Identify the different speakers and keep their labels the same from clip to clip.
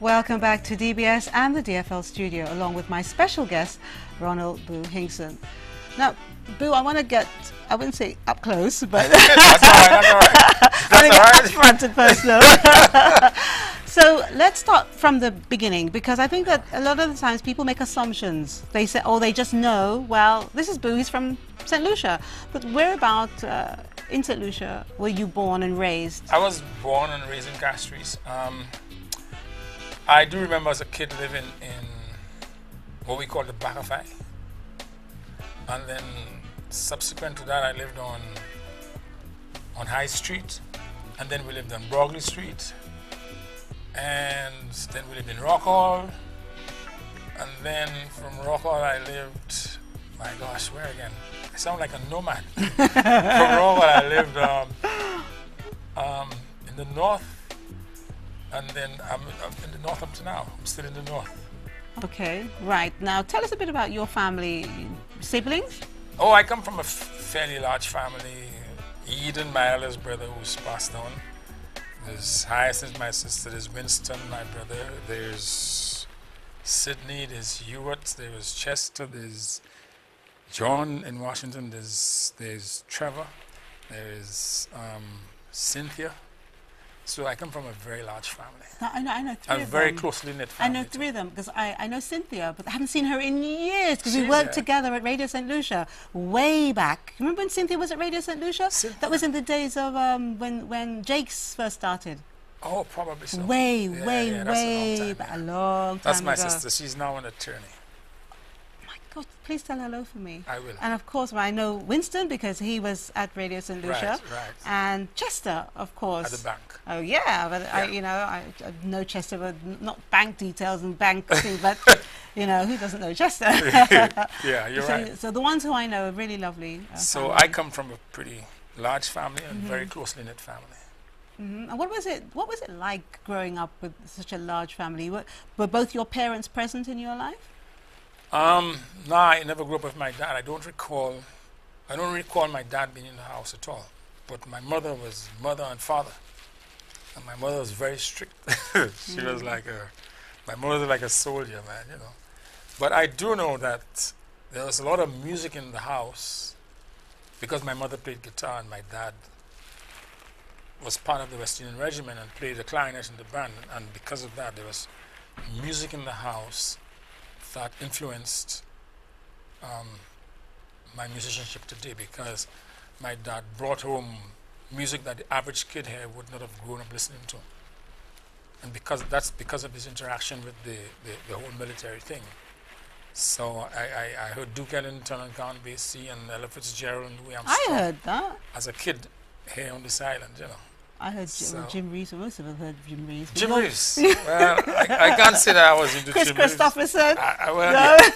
Speaker 1: Welcome back to DBS and the DFL studio, along with my special guest, Ronald Boo Hinkson. Now, Boo, I want to get, I wouldn't say up close, but
Speaker 2: that's all right.
Speaker 1: Up front and personal. So let's start from the beginning, because I think that a lot of the times people make assumptions. They say, oh, they just know, well, this is Boo, he's from St Lucia. But whereabout in St Lucia were you born and raised?
Speaker 2: I was born and raised in Castries. I do remember as a kid living in what we call the back of I. And then subsequent to that, I lived on High Street. And then we lived on Brogley Street. And then we lived in Rockhall. And then from Rockhall, I lived, my gosh, where again? I sound like a nomad. From Rockhall, I lived in the north. And then I'm in the north up to now. I'm still in the north.
Speaker 1: Okay, right. Now, tell us a bit about your family. Siblings?
Speaker 2: Oh, I come from a fairly large family. Eden, my eldest brother, who's passed on. There's Hyacinth, my sister. There's Winston, my brother. There's Sydney. There's Hewitt. There's Chester. There's John in Washington. There's Trevor. There's Cynthia. So I come from a very large family.
Speaker 1: I know three of them.
Speaker 2: A very closely knit family.
Speaker 1: I know three of them, because I know Cynthia, but I haven't seen her in years, because we worked together at Radio St Lucia way back. Remember when Cynthia was at Radio St Lucia? That was in the days of when Jake's first started.
Speaker 2: Oh, probably so.
Speaker 1: Way
Speaker 2: back.
Speaker 1: A long time
Speaker 2: That's my
Speaker 1: ago.
Speaker 2: sister. She's now an attorney.
Speaker 1: God, please tell hello for me.
Speaker 2: I will.
Speaker 1: And of course, I know Winston, because he was at Radio St Lucia.
Speaker 2: Right.
Speaker 1: And Chester, of course.
Speaker 2: At the bank.
Speaker 1: Oh yeah, but
Speaker 2: yeah.
Speaker 1: I know Chester, but not bank details and bank things, but who doesn't know Chester?
Speaker 2: Yeah, you're right.
Speaker 1: So the ones who I know are really lovely.
Speaker 2: So
Speaker 1: family.
Speaker 2: I come from a pretty large family and very closely knit family.
Speaker 1: And what was it like growing up with such a large family? Were both your parents present in your life?
Speaker 2: No, I never grew up with my dad. I don't recall my dad being in the house at all. But my mother was mother and father. And my mother was very strict. She was my mother was like a soldier, man, But I do know that there was a lot of music in the house because my mother played guitar and my dad was part of the West Indian Regiment and played the clarinet in the band. And because of that, there was music in the house that influenced my musicianship today, because my dad brought home music that the average kid here would not have grown up listening to. And that's because of his interaction with the whole military thing. So I heard Duke Ellington and Count Basie and Ella Fitzgerald and Louis Armstrong.
Speaker 1: I heard that.
Speaker 2: As a kid here on this island,
Speaker 1: I heard Jim Reeves. Most of us heard Jim Reeves.
Speaker 2: Jim Reeves. Well, I can't say that I was into
Speaker 1: Chris
Speaker 2: Jim
Speaker 1: Christopherson.
Speaker 2: Reeves.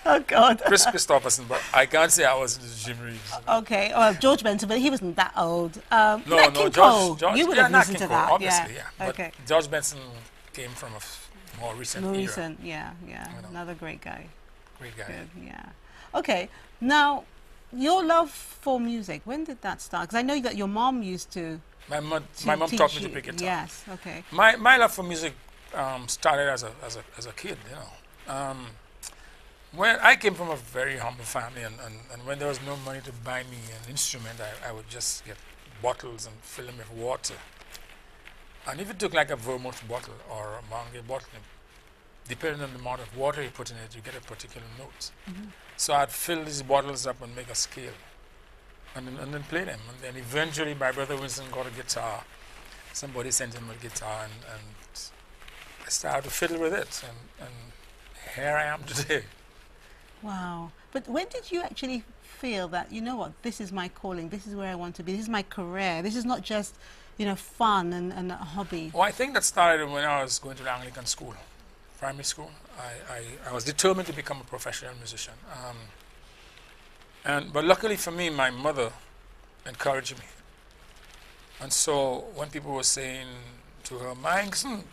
Speaker 1: Oh God.
Speaker 2: Chris Christopherson, but I can't say I was into Jim Reeves.
Speaker 1: Okay. Oh, George Benson, but he wasn't that old.
Speaker 2: No,
Speaker 1: George.
Speaker 2: You
Speaker 1: would have listened to that,
Speaker 2: obviously, yeah.
Speaker 1: Okay.
Speaker 2: But George Benson came from a more recent era.
Speaker 1: Yeah. Another great guy.
Speaker 2: Great guy.
Speaker 1: Good, yeah. Okay. Now, your love for music, when did that start? Because I know that your mom used to.
Speaker 2: My mom taught me to play guitar.
Speaker 1: Yes. Okay.
Speaker 2: My love for music started as a kid. When I came from a very humble family, and when there was no money to buy me an instrument, I would just get bottles and fill them with water. And if you took like a vermouth bottle or a Mangay bottle, depending on the amount of water you put in it, you get a particular note. So I'd fill these bottles up and make a scale, and then play them. And then eventually my brother Winston got a guitar. Somebody sent him a guitar, and I started to fiddle with it, and here I am today.
Speaker 1: Wow. But when did you actually feel that, this is my calling, this is where I want to be, this is my career, this is not just, fun and a hobby?
Speaker 2: Well, I think that started when I was going to the Anglican school, primary school. I was determined to become a professional musician. But luckily for me, my mother encouraged me. And so when people were saying to her, Hinkson,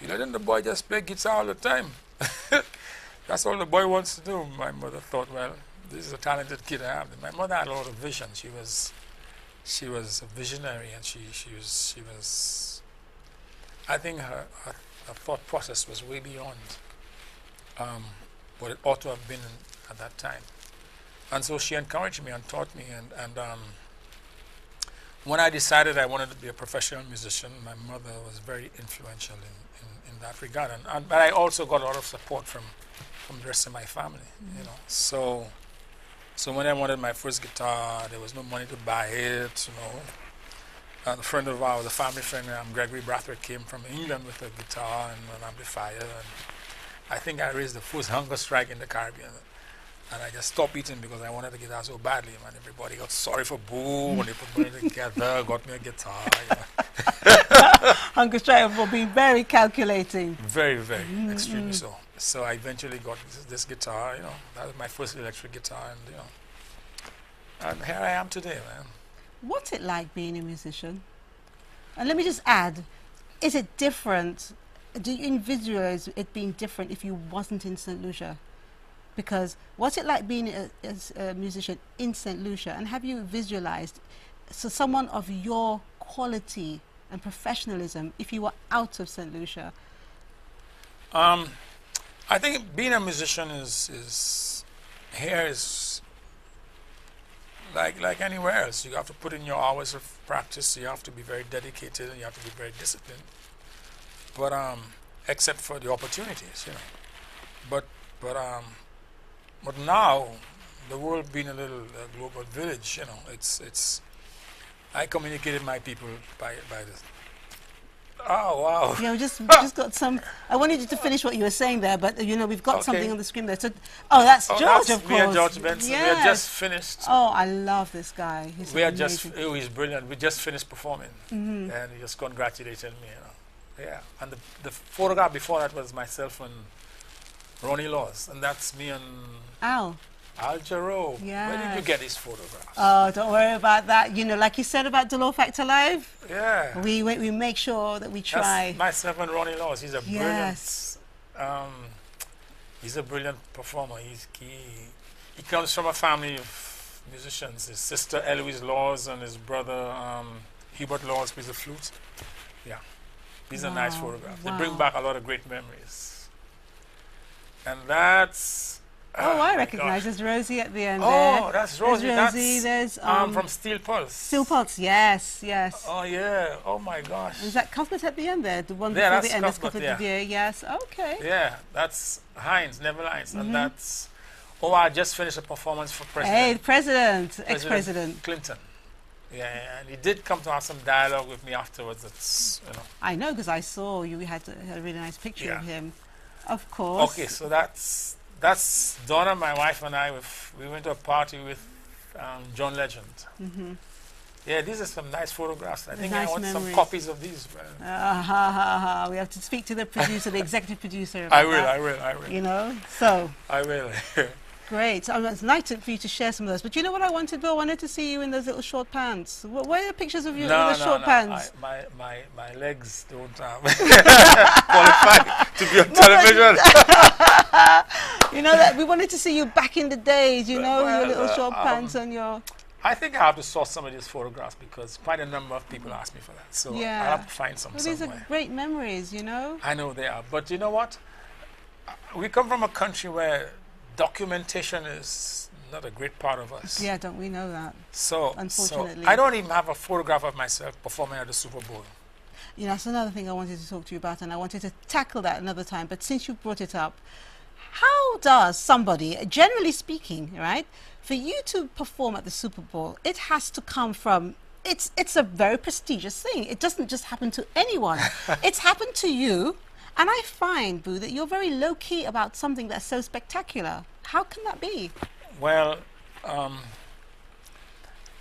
Speaker 2: you letting the boy just play guitar all the time. That's all the boy wants to do. My mother thought, well, this is a talented kid I have. My mother had a lot of vision. She was a visionary, and she was. I think her her thought process was way beyond what it ought to have been at that time. And so she encouraged me and taught me. And when I decided I wanted to be a professional musician, my mother was very influential in that regard. But I also got a lot of support from the rest of my family, you know. So when I wanted my first guitar, there was no money to buy it, you know. And a friend of ours, a family friend, Gregory Brathwaite, came from England with a guitar and an amplifier. And I think I raised the first hunger strike in the Caribbean. And I just stopped eating because I wanted a guitar so badly, man. Everybody got sorry for Boo when they put money together, got me a guitar. You know.
Speaker 1: Hunger strike for being very calculating.
Speaker 2: Very, very, extremely so. So I eventually got this guitar, you know. That was my first electric guitar, and you know. And here I am today, man.
Speaker 1: What's it like being a musician? And let me just add, is it different? Do you visualize it being different if you wasn't in St Lucia? Because what's it like being a musician in St Lucia? And have you visualized someone of your quality and professionalism if you were out of St Lucia?
Speaker 2: I think being a musician is like anywhere else. You have to put in your hours of practice. You have to be very dedicated, and you have to be very disciplined. But except for the opportunities, you know. But now, the world being a little global village, you know, it's. I communicated my people by this. Oh wow!
Speaker 1: Yeah, we just got some. I wanted you to finish what you were saying there, but you know we've got something on the screen there. So, that's George,
Speaker 2: that's
Speaker 1: of course.
Speaker 2: Me and George Benson.
Speaker 1: Yes.
Speaker 2: We had just finished.
Speaker 1: Oh, I love this guy. He's amazing.
Speaker 2: He's brilliant. We just finished performing, and he just congratulated me. You know, yeah. And the photograph before that was myself and Ronnie Laws, and that's me and
Speaker 1: Al
Speaker 2: Jarreau.
Speaker 1: Yes.
Speaker 2: Where did you get these photographs?
Speaker 1: Oh, don't worry about that. You know, like you said about Dolor Factor Live.
Speaker 2: Yeah.
Speaker 1: We make sure that we try.
Speaker 2: That's myself and Ronnie Laws. He's a brilliant. He's a brilliant performer. He comes from a family of musicians. His sister Eloise Laws and his brother Hubert Laws plays the flute. Yeah. These are nice photographs. They bring back a lot of great memories. And that's.
Speaker 1: Oh, I recognize there's Rosie at the end there.
Speaker 2: Oh, that's Rosie.
Speaker 1: There's Rosie.
Speaker 2: That's from Steel Pulse.
Speaker 1: Steel Pulse, yes, yes.
Speaker 2: Oh, yeah. Oh, my gosh.
Speaker 1: Is that Cuthbert at the end there? The one
Speaker 2: yeah,
Speaker 1: before the end? That's
Speaker 2: Cuthbert,
Speaker 1: Cuthbert, yeah. Yes, okay.
Speaker 2: Yeah, that's Heinz, Neville Heinz. And that's... Oh, I just finished a performance for President.
Speaker 1: Hey, the President, ex-President.
Speaker 2: Clinton. Yeah, and he did come to have some dialogue with me afterwards. It's, you know.
Speaker 1: I know, because I saw you had a really nice picture of him. Of course.
Speaker 2: Okay, so that's Donna, my wife, and I. We went to a party with John Legend. Yeah, these are some nice photographs. I think I want some copies of these.
Speaker 1: We have to speak to the producer, the executive producer.
Speaker 2: I will.
Speaker 1: You know, so.
Speaker 2: I will.
Speaker 1: Great. It's nice for you to share some of those. But you know what I wanted, Bill? I wanted to see you in those little short pants. Where are the pictures of you in the short pants?
Speaker 2: My legs don't qualify to be on television.
Speaker 1: You know that we wanted to see you back in the days. You know, your little short pants and your.
Speaker 2: I think I have to source some of these photographs because quite a number of people ask me for that. So I have to find some somewhere.
Speaker 1: These are great memories, you know.
Speaker 2: I know they are, but you know what? We come from a country where documentation is not a great part of us.
Speaker 1: Yeah, don't we know that?
Speaker 2: So,
Speaker 1: unfortunately,
Speaker 2: I don't even have a photograph of myself performing at the Super Bowl.
Speaker 1: You know, that's another thing I wanted to talk to you about, and I wanted to tackle that another time. But since you brought it up, how does somebody, generally speaking, right, for you to perform at the Super Bowl, it has to come from, it's a very prestigious thing. It doesn't just happen to anyone. It's happened to you. And I find, Boo, that you're very low-key about something that's so spectacular. How can that be?
Speaker 2: Well,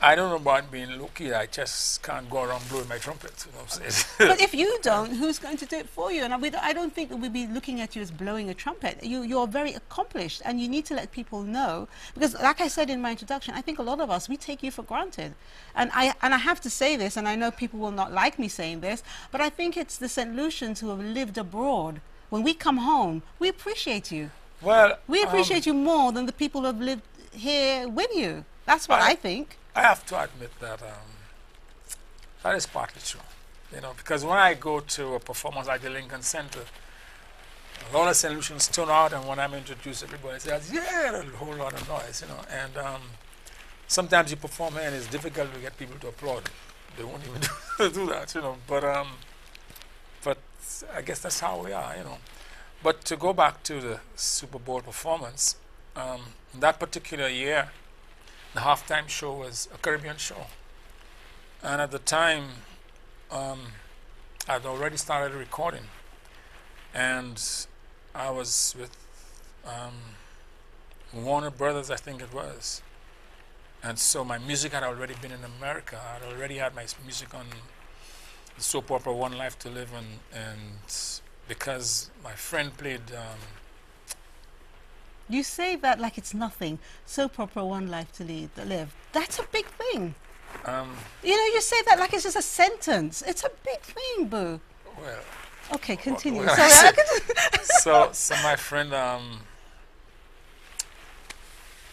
Speaker 2: I don't know about being low-key. I just can't go around blowing my trumpet. You know what I'm saying?
Speaker 1: But if you don't, who's going to do it for you? And I don't think that we'd be looking at you as blowing a trumpet. You're very accomplished, and you need to let people know. Because, like I said in my introduction, I think a lot of us, we take you for granted. And I have to say this, and I know people will not like me saying this, but I think it's the St. Lucians who have lived abroad. When we come home, we appreciate you.
Speaker 2: Well,
Speaker 1: we appreciate you more than the people who have lived here with you. That's what I think.
Speaker 2: I have to admit that that is partly true. You know, because when I go to a performance like the Lincoln Center, a lot of St. Lucians tune out, and when I'm introduced, everybody says, yeah, a whole lot of noise, you know. And sometimes you perform here and it's difficult to get people to applaud. They won't even do that, you know. But I guess that's how we are, you know. But to go back to the Super Bowl performance, that particular year, the halftime show was a Caribbean show. And at the time, I'd already started recording. And I was with Warner Brothers, I think it was. And so my music had already been in America. I'd already had my music on the soap opera One Life to Live, and because my friend played...
Speaker 1: You say that like it's nothing. Soap opera One Life to Live. That's a big thing. You know, you say that like it's just a sentence. It's a big thing, Boo.
Speaker 2: Well...
Speaker 1: Okay, continue.
Speaker 2: Well,
Speaker 1: Sorry,
Speaker 2: so my friend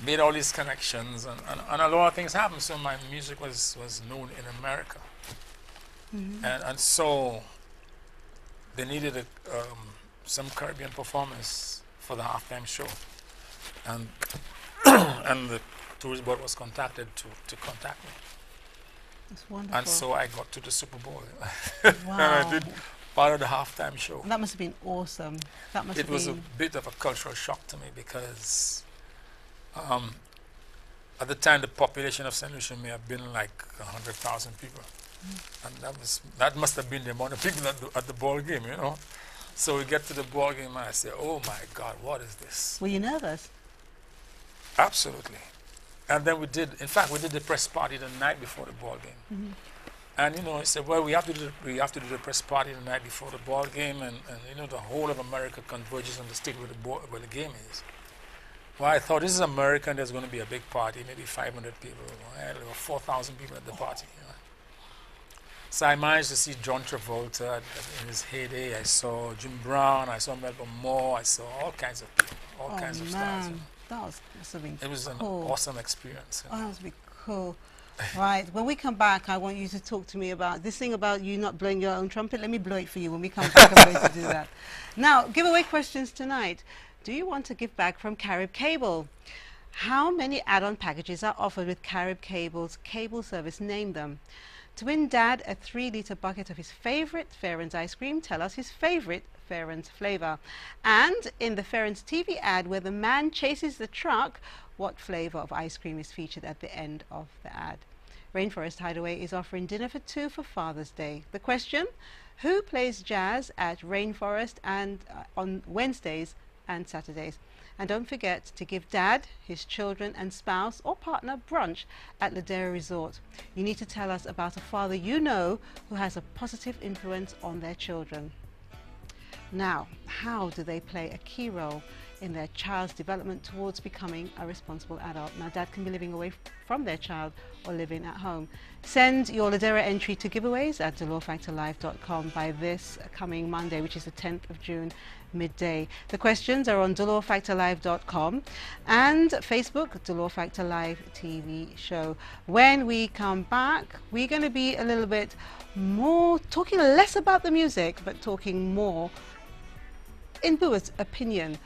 Speaker 2: made all these connections, and a lot of things happened. So my music was known in America, and so they needed some Caribbean performance for the halftime show, and and the tourist board was contacted to contact me.
Speaker 1: That's wonderful.
Speaker 2: And so I got to the Super Bowl.
Speaker 1: Wow.
Speaker 2: And I did part of the halftime show.
Speaker 1: That must have been awesome. That must
Speaker 2: It
Speaker 1: have
Speaker 2: was
Speaker 1: been...
Speaker 2: a bit of a cultural shock to me because at the time the population of St. Lucia may have been like 100,000 people. And that must have been the amount of people at the ball game, you know. So we get to the ball game and I say, oh my God, what is this?
Speaker 1: Were you nervous?
Speaker 2: Absolutely. And then we did the press party the night before the ball game. And you know, he said, well, we have to do the press party the night before the ball game, and you know, the whole of America converges on the state where the game is. Well, I thought, this is America, and there's going to be a big party, maybe 500 people. Well, there were 4,000 people at the party. You know. So I managed to see John Travolta in his heyday. I saw Jim Brown. I saw Melba Moore. I saw all kinds of people, all kinds of stars. You know.
Speaker 1: That must have been
Speaker 2: It was an
Speaker 1: cool.
Speaker 2: awesome experience. You know.
Speaker 1: Oh, that must be cool. Right, when we come back, I want you to talk to me about this thing about you not blowing your own trumpet. Let me blow it for you when we come back. I'm going to do that. Now, giveaway questions tonight. Do you want to give back from Carib Cable? How many add-on packages are offered with Carib Cable's cable service? Name them. To win Dad a 3-litre bucket of his favourite Farron's ice cream, tell us his favourite Farron's flavour. And in the Farron's TV ad where the man chases the truck, what flavour of ice cream is featured at the end of the ad? Rainforest Hideaway is offering dinner for 2 for Father's Day. The question, who plays jazz at Rainforest and on Wednesdays and Saturdays? And don't forget to give Dad, his children and spouse or partner brunch at Ladera Resort. You need to tell us about a father you know who has a positive influence on their children. Now, how do they play a key role in their child's development towards becoming a responsible adult? Now, Dad can be living away from their child or living at home. Send your Ladera entry to giveaways at dolorfactorlive.com by this coming Monday, which is the 10th of June, midday. The questions are on dolorfactorlive.com and Facebook, Dolor Factor Live TV show. When we come back, we're going to be a little bit more, talking less about the music, but talking more, in Boo's opinion,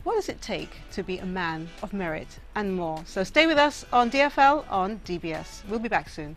Speaker 1: what does it take to be a man of merit and more? So stay with us on DFL on DBS. We'll be back soon.